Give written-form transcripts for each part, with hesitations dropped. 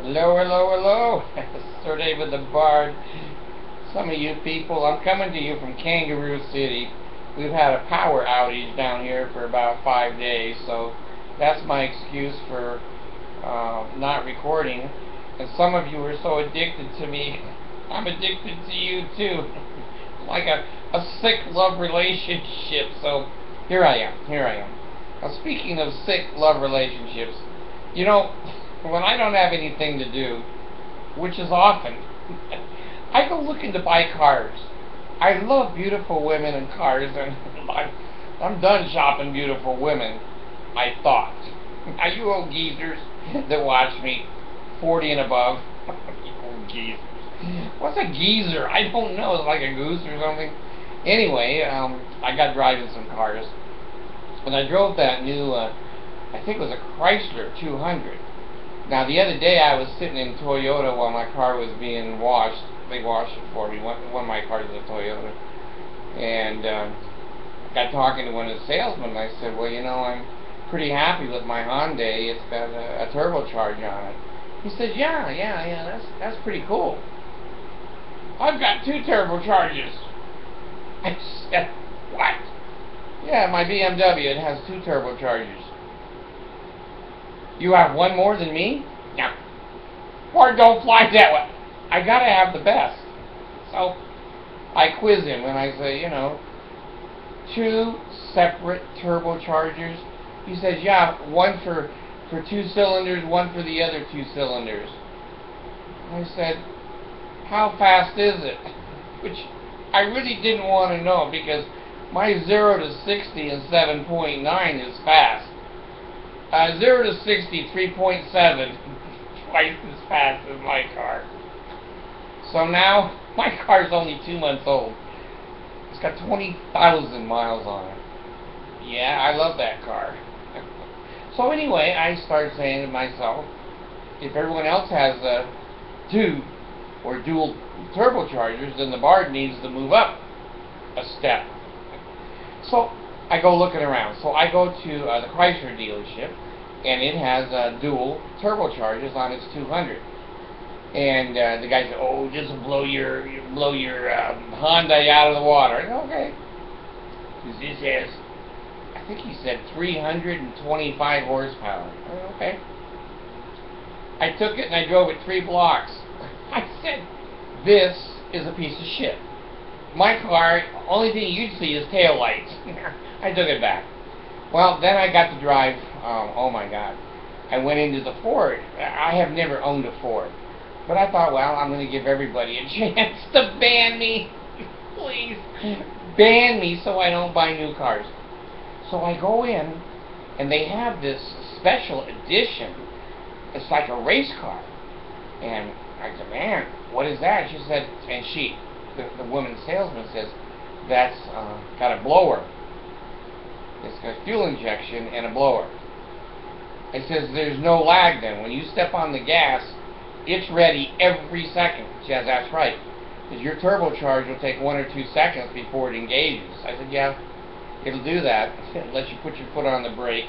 Hello, hello, hello. Sir David the Bard. Some of you people, I'm coming to you from Kangaroo City. We've had a power outage down here for about 5 days, so that's my excuse for not recording. And some of you are so addicted to me. I'm addicted to you too. Like a sick love relationship. So here I am. Now, speaking of sick love relationships, you know, when I don't have anything to do, which is often, I go looking to buy cars. I love beautiful women and cars, and I'm done shopping beautiful women, I thought. Now, you old geezers that watch me, 40 and above, you old geezers. What's a geezer? I don't know. It's like a goose or something. Anyway, I got driving some cars, and I drove that new, I think it was a Chrysler 200. Now, the other day I was sitting in Toyota while my car was being washed. They washed it for me. One of my cars is a Toyota. And got talking to one of the salesmen, and I said, well, you know, I'm pretty happy with my Hyundai. It's got a turbocharger on it. He said, yeah, that's pretty cool. I've got 2 turbochargers. I said, what? Yeah, my BMW, it has 2 turbochargers. You have one more than me? No. Or don't fly that way. I gotta have the best. So I quiz him and I say, you know, 2 separate turbochargers. He says, yeah, one for 2 cylinders, one for the other 2 cylinders. I said, how fast is it? Which I really didn't want to know, because my 0 to 60 in 7.9 is fast. 0 to 60, 3.7, twice as fast as my car. So now, my car's only 2 months old. It's got 20,000 miles on it. Yeah, I love that car. So anyway, I started saying to myself, if everyone else has 2 or dual turbochargers, then the Bard needs to move up a step. So I go looking around. So I go to the Chrysler dealership, and it has dual turbochargers on its 200. And the guy said, "Oh, just blow your Hyundai out of the water." I said, okay. This has, I think he said 325 horsepower. I said, okay. I took it and I drove it 3 blocks. I said, "This is a piece of shit. My car, only thing you'd see is tail lights." I took it back. Well, then I got to drive, oh my God. I went into the Ford. I have never owned a Ford. But I thought, well, I'm going to give everybody a chance to ban me. Please, ban me so I don't buy new cars. So I go in, and they have this special edition. It's like a race car. And I said, man, what is that? She said, and the woman salesman says, that's got a blower. It's got fuel injection and a blower. It says there's no lag then. When you step on the gas, it's ready every second. She says, that's right. Because your turbocharge will take 1 or 2 seconds before it engages. I said, yeah, it'll do that. It lets you put your foot on the brake,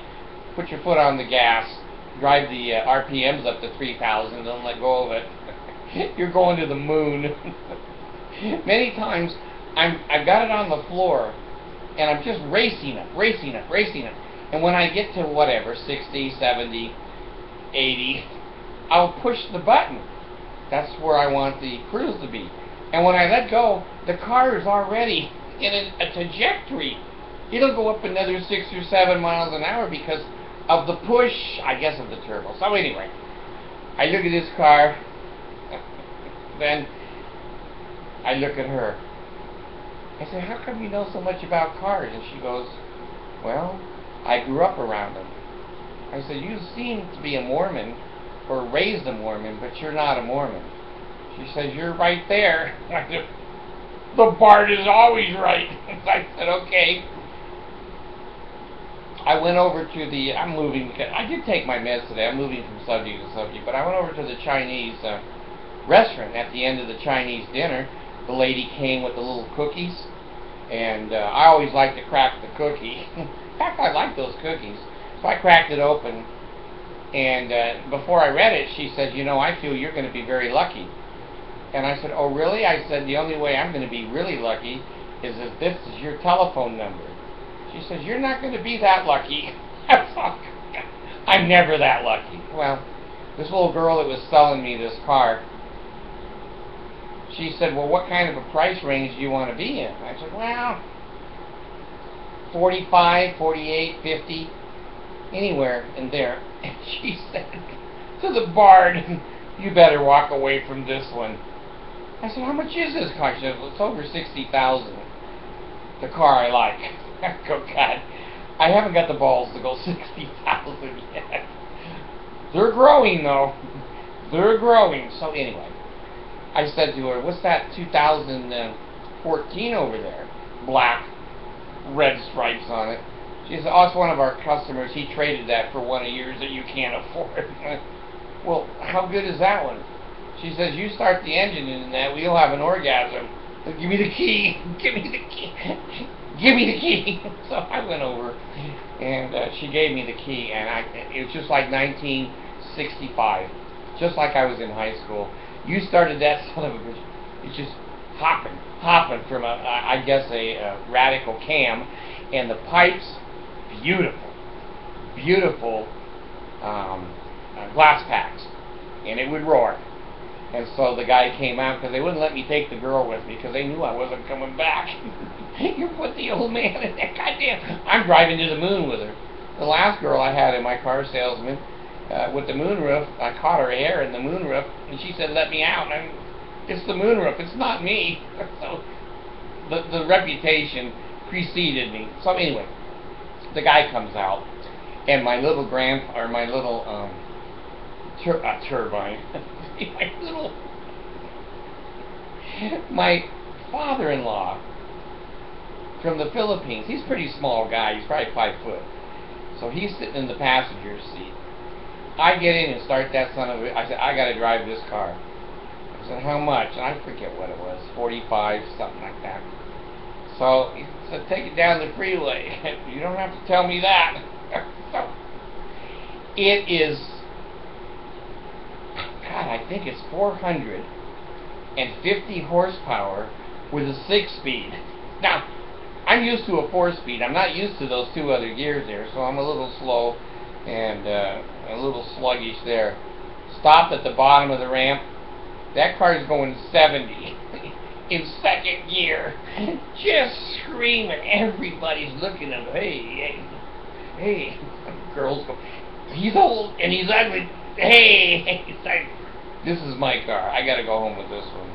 put your foot on the gas, drive the RPMs up to 3,000, don't let go of it. You're going to the moon. Many times, I've got it on the floor, and I'm just racing it. And when I get to whatever, 60, 70, 80, I'll push the button. That's where I want the cruise to be. And when I let go, the car is already in a trajectory. It'll go up another 6 or 7 miles an hour because of the push, I guess, of the turbo. So anyway, I look at this car, then I look at her. I said, how come you know so much about cars? And she goes, well, I grew up around them. I said, you seem to be a Mormon, or raised a Mormon, but you're not a Mormon. She says, you're right there. I said, the Bard is always right. I said, okay. I went over to the, I did take my meds today. I'm moving from subject to subject, but I went over to the Chinese restaurant. At the end of the Chinese dinner, the lady came with the little cookies, and I always like to crack the cookie. In fact, I like those cookies. So I cracked it open, And before I read it, she said, you know, I feel you're going to be very lucky. And I said, oh, really? I said, the only way I'm going to be really lucky is if this is your telephone number. She says, you're not going to be that lucky. I'm never that lucky. Well, this little girl that was selling me this car, she said, well, what kind of a price range do you want to be in? I said, well, 45, 48, 50, anywhere in there. And she said to the bard, you better walk away from this one. I said, how much is this car? She said, well, it's over $60,000. The car I like. I go, God, I haven't got the balls to go 60,000 yet. They're growing, though. They're growing. So anyway, I said to her, what's that 2014 over there? Black, red stripes on it. She said, oh, it's one of our customers. He traded that for one of yours that you can't afford. Well, how good is that one? She says, you start the engine in that, we'll have an orgasm. So give me the key. Give me the key. Give me the key. So I went over, and she gave me the key, and it was just like 1965. Just like I was in high school. You started that son of a bitch. It's just hopping from I guess a radical cam, and the pipes, beautiful glass packs, and it would roar. And so the guy came out because they wouldn't let me take the girl with me because they knew I wasn't coming back. You put the old man in that goddamn. I'm driving to the moon with her. The last girl I had in my car salesman with the moonroof, I caught her hair in the moonroof, and she said, "Let me out." And it's the moonroof. It's not me. So the reputation preceded me. So anyway, the guy comes out, and my little turbine. My father-in-law from the Philippines, he's a pretty small guy, he's probably 5 foot. So he's sitting in the passenger seat. I get in and start that son of a... I said, I got to drive this car. I said, how much? And I forget what it was, 45, something like that. So he said, take it down the freeway. You don't have to tell me that. So it is... God, I think it's 450 horsepower with a 6-speed. Now, I'm used to a 4-speed. I'm not used to those 2 other gears there, so I'm a little slow and a little sluggish there. Stopped at the bottom of the ramp. That car is going 70 in second gear, just screaming. Everybody's looking at him. Hey. Girls go, he's old and he's ugly. Hey, this is my car. I got to go home with this one.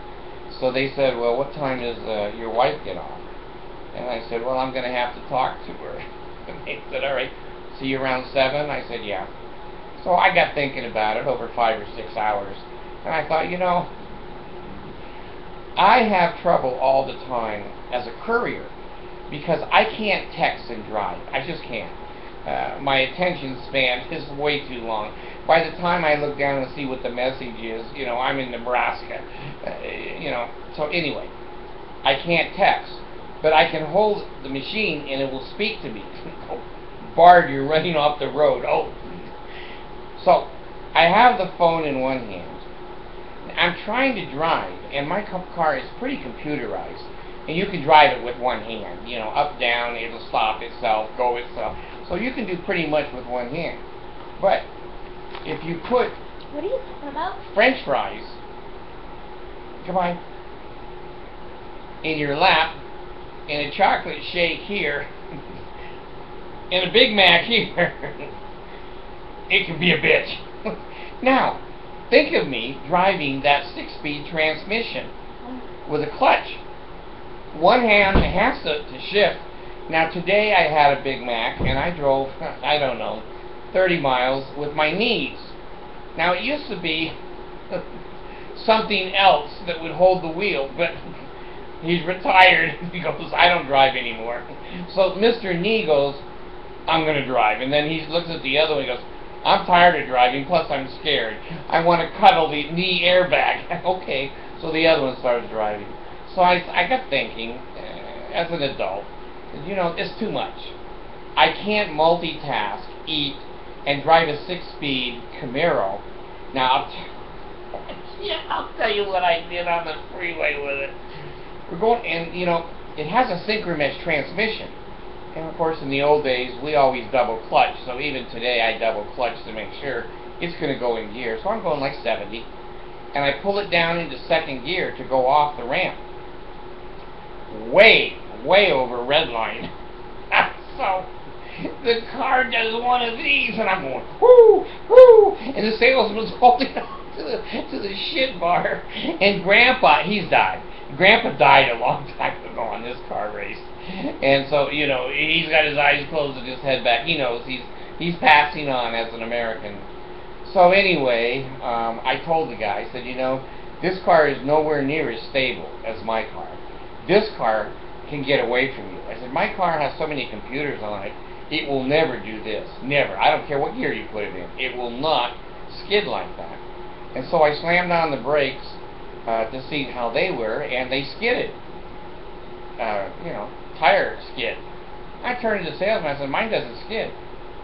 So they said, well, what time does your wife get off? And I said, well, I'm going to have to talk to her. And they said, all right, see you around 7? I said, yeah. So I got thinking about it over 5 or 6 hours. And I thought, you know, I have trouble all the time as a courier because I can't text and drive. I just can't. My attention span is way too long. By the time I look down and see what the message is, you know, I'm in Nebraska. You know, so anyway, I can't text. But I can hold the machine and it will speak to me. Oh, Bard, you're running off the road. Oh. So I have the phone in one hand. I'm trying to drive, and my car is pretty computerized. And you can drive it with one hand. You know, up, down, it'll stop itself, go itself. So you can do pretty much with one hand. But if you put what are you talking about? French fries, come on, in your lap, and a chocolate shake here, and a Big Mac here, it can be a bitch. Now, think of me driving that 6-speed transmission with a clutch. One hand has to shift. Now today I had a Big Mac and I drove, I don't know, 30 miles with my knees. Now it used to be something else that would hold the wheel, but he's retired. He goes, I don't drive anymore. So Mr. Knee goes, I'm going to drive. And then he looks at the other one and goes, I'm tired of driving, plus I'm scared. I want to cuddle the knee airbag. Okay, so the other one starts driving. So I got thinking, as an adult, you know, it's too much. I can't multitask, eat, and drive a 6-speed Camaro. Now, I'll tell you what I did on the freeway with it. We're going, and it has a synchromesh transmission. And of course, in the old days, we always double clutch. So even today, I double clutch to make sure it's going to go in gear. So I'm going like 70, and I pull it down into second gear to go off the ramp. Way over red line. So the car does one of these, and I'm going whoo, whoo, and the salesman's holding on to the shit bar. And Grandpa, he's died. Grandpa died a long time ago on this car race, and so he's got his eyes closed and his head back. He knows he's passing on as an American. So anyway, I told the guy, I said, this car is nowhere near as stable as my car. This car can get away from you. I said, my car has so many computers on it, it will never do this. Never. I don't care what gear you put it in. It will not skid like that. And so I slammed on the brakes to see how they were, and they skidded. Tire skid. I turned to the salesman, I said, mine doesn't skid.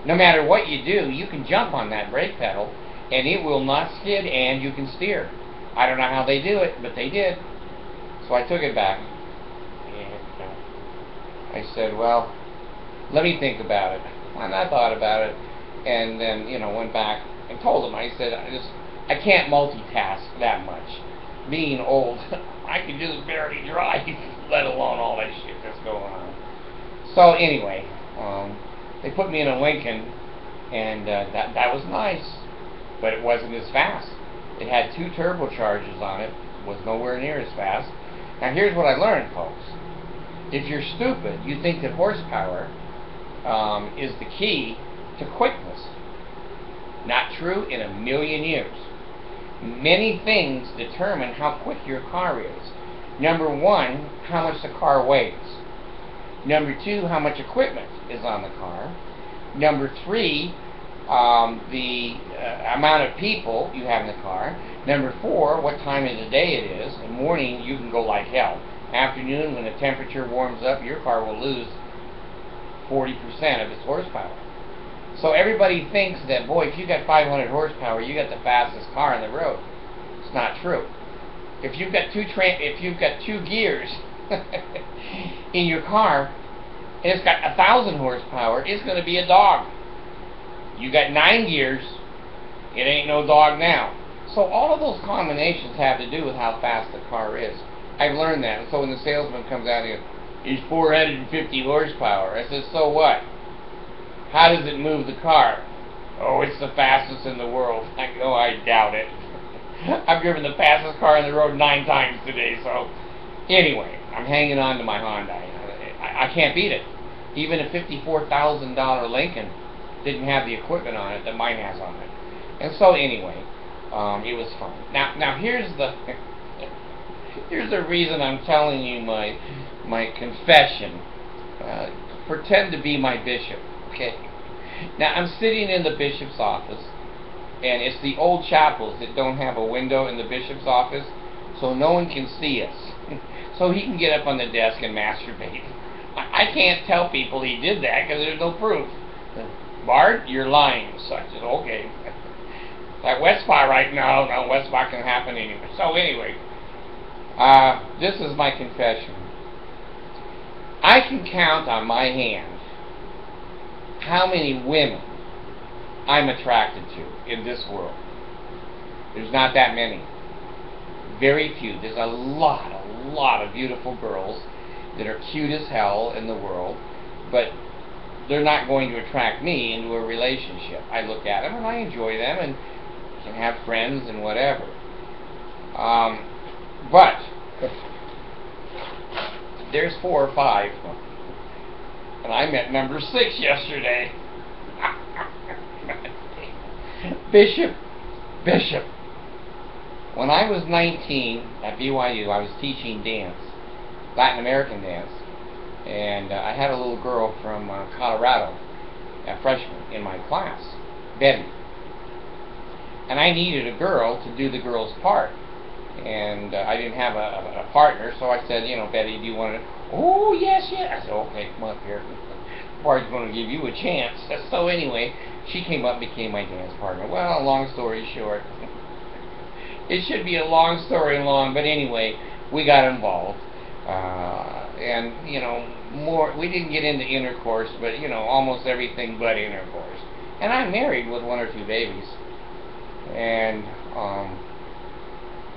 No matter what you do, you can jump on that brake pedal, and it will not skid, and you can steer. I don't know how they do it, but they did. So I took it back. I said, well, let me think about it. And I thought about it, and then, went back and told him. I said, I can't multitask that much. Being old, I can just barely drive, let alone all that shit that's going on. So anyway, they put me in a Lincoln, and that was nice, but it wasn't as fast. It had 2 turbochargers on it, was nowhere near as fast. Now here's what I learned, folks. If you're stupid, you think that horsepower is the key to quickness. Not true in a million years. Many things determine how quick your car is. Number 1, how much the car weighs. Number 2, how much equipment is on the car. Number 3, the amount of people you have in the car. Number 4, what time of the day it is. In the morning, you can go like hell. Afternoon, when the temperature warms up, your car will lose 40% of its horsepower. So everybody thinks that, boy, if you got 500 horsepower, you got the fastest car on the road. It's not true. If you've got two gears in your car, and it's got 1,000 horsepower, it's going to be a dog. You got 9 gears, it ain't no dog now. So all of those combinations have to do with how fast the car is. I've learned that. And so when the salesman comes out and goes, he's 450 horsepower, I said, so what? How does it move the car? Oh, it's the fastest in the world. I go, I doubt it. I've driven the fastest car on the road 9 times today, so anyway, I'm hanging on to my Honda. I can't beat it. Even a $54,000 Lincoln didn't have the equipment on it that mine has on it. And so anyway, it was fun. Now here's the reason I'm telling you my confession. Pretend to be my bishop, okay? Now I'm sitting in the bishop's office, and it's the old chapels that don't have a window in the bishop's office, so no one can see us. So he can get up on the desk and masturbate. I can't tell people he did that because there's no proof. Bart, you're lying. So I said, okay. That wet spot right now, no, wet spot can happen anyway. So anyway, this is my confession. I can count on my hand how many women I'm attracted to in this world. There's not that many. Very few. There's a lot of beautiful girls that are cute as hell in the world, but they're not going to attract me into a relationship. I look at them and I enjoy them and can have friends and whatever. But there's 4 or 5, and I met number 6 yesterday. Bishop. When I was 19 at BYU, I was teaching dance, Latin American dance, and I had a little girl from Colorado, a freshman in my class, Betty. And I needed a girl to do the girl's part, and I didn't have a partner, so I said, Betty, do you want to? Oh, yes. I said, okay, come up here. Bart's going to give you a chance. So anyway, she came up and became my dance partner. Well, long story short, it should be a long story long, but anyway, we got involved. And, more, we didn't get into intercourse, but, almost everything but intercourse. And I'm married with 1 or 2 babies. And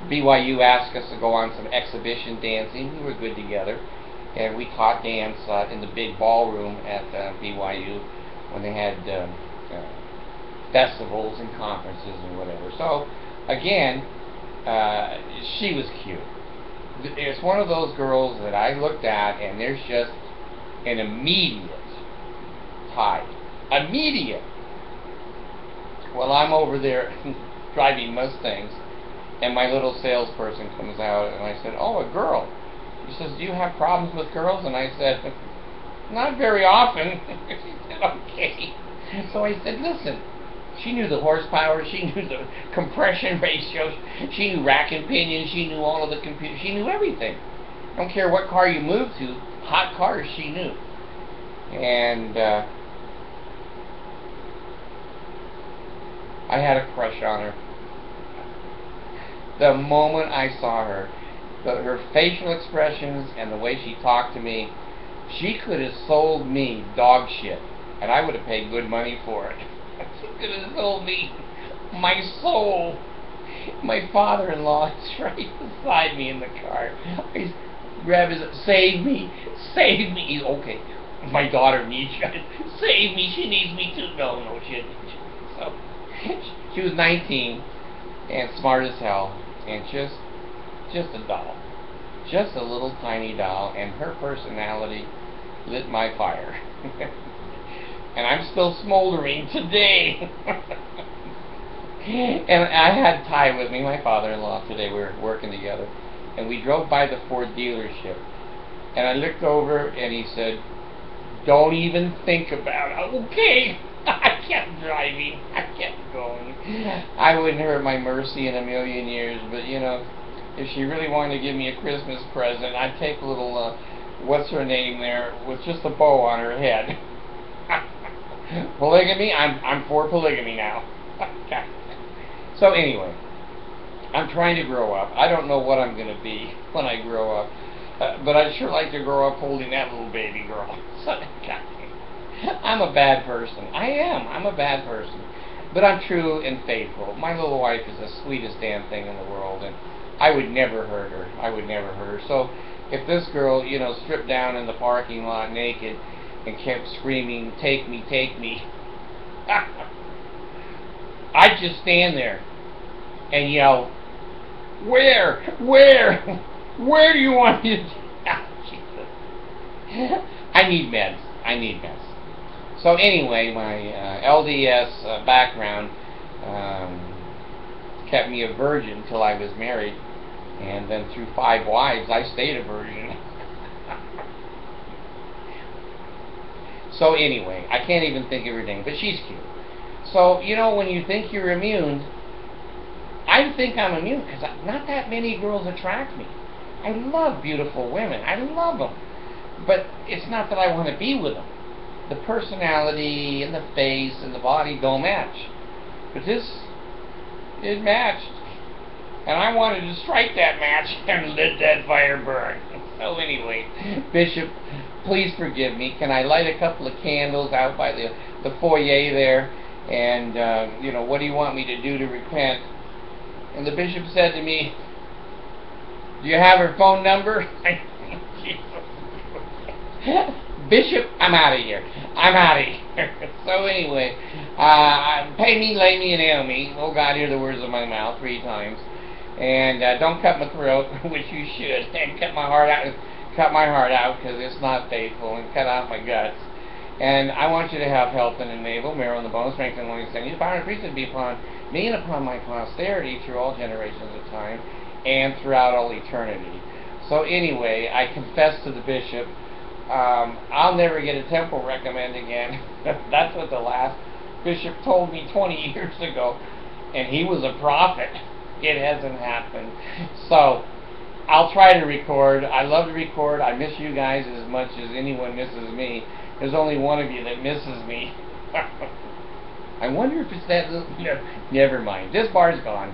BYU asked us to go on some exhibition dancing. We were good together. And we taught dance in the big ballroom at BYU when they had festivals and conferences and whatever. So, again, she was cute. It's one of those girls that I looked at and there's just an immediate tie. Immediate. Well, I'm over there driving Mustangs, and my little salesperson comes out, and I said, "Oh, a girl." He says, "Do you have problems with girls?" And I said, "Not very often." She said, "Okay." So I said, "Listen." She knew the horsepower, she knew the compression ratio, she knew rack and pinion, she knew all of the computers, she knew everything. I don't care what car you moved to, hot cars she knew. And I had a crush on her. The moment I saw her, her facial expressions and the way she talked to me, she could have sold me dog shit, and I would have paid good money for it. She could have sold me my soul. My father-in-law is right beside me in the car. I grab his, "Save me, save me." Okay, my daughter needs you. "Save me, she needs me too." No, she didn't. So, she was 19 and smart as hell and just a doll. Just a little tiny doll, and her personality lit my fire. And I'm still smoldering today. And I had Ty with me, my father-in-law, today. We were working together. And we drove by the Ford dealership. And I looked over and he said, "Don't even think about it." Okay. I kept driving. I kept going. I wouldn't hurt my Mercy in a million years, but if she really wanted to give me a Christmas present, I'd take a little, what's her name there, with just a bow on her head. Polygamy? I'm for polygamy now. So anyway, I'm trying to grow up. I don't know what I'm going to be when I grow up, but I'd sure like to grow up holding that little baby girl. So, I'm a bad person. I am. I'm a bad person. But I'm true and faithful. My little wife is the sweetest damn thing in the world, and I would never hurt her. I would never hurt her. So if this girl, stripped down in the parking lot naked and kept screaming, "Take me, take me," I'd just stand there and yell, Where do you want me to do?" Jesus. I need meds. So anyway, my LDS background kept me a virgin till I was married, and then through 5 wives, I stayed a virgin. So anyway, I can't even think of her name, but she's cute. So, when you think you're immune, I think I'm immune because not that many girls attract me. I love beautiful women. I love them. But it's not that I want to be with them. The personality and the face and the body don't match. But this, it matched. And I wanted to strike that match and let that fire burn. So anyway, Bishop, please forgive me. Can I light a couple of candles out by the foyer there? And, what do you want me to do to repent? And the bishop said to me, "Do you have her phone number?" "Bishop, I'm out of here. I'm out of here." So anyway, pay me, lay me, and nail me. Oh God, hear the words of my mouth 3 times. And don't cut my throat, which you should. And cut my heart out because it's not faithful. And cut out my guts. And I want you to have health and enable, marrow in the bones, strength and loins, and power and priesthood be upon me and upon my posterity through all generations of time and throughout all eternity. So anyway, I confess to the bishop, I'll never get a temple recommend again. That's what the last bishop told me 20 years ago, and he was a prophet. It hasn't happened. So I'll try to record. I love to record. I miss you guys as much as anyone misses me. There's only one of you that misses me. I wonder if it's that little... No, never mind. This bar's gone.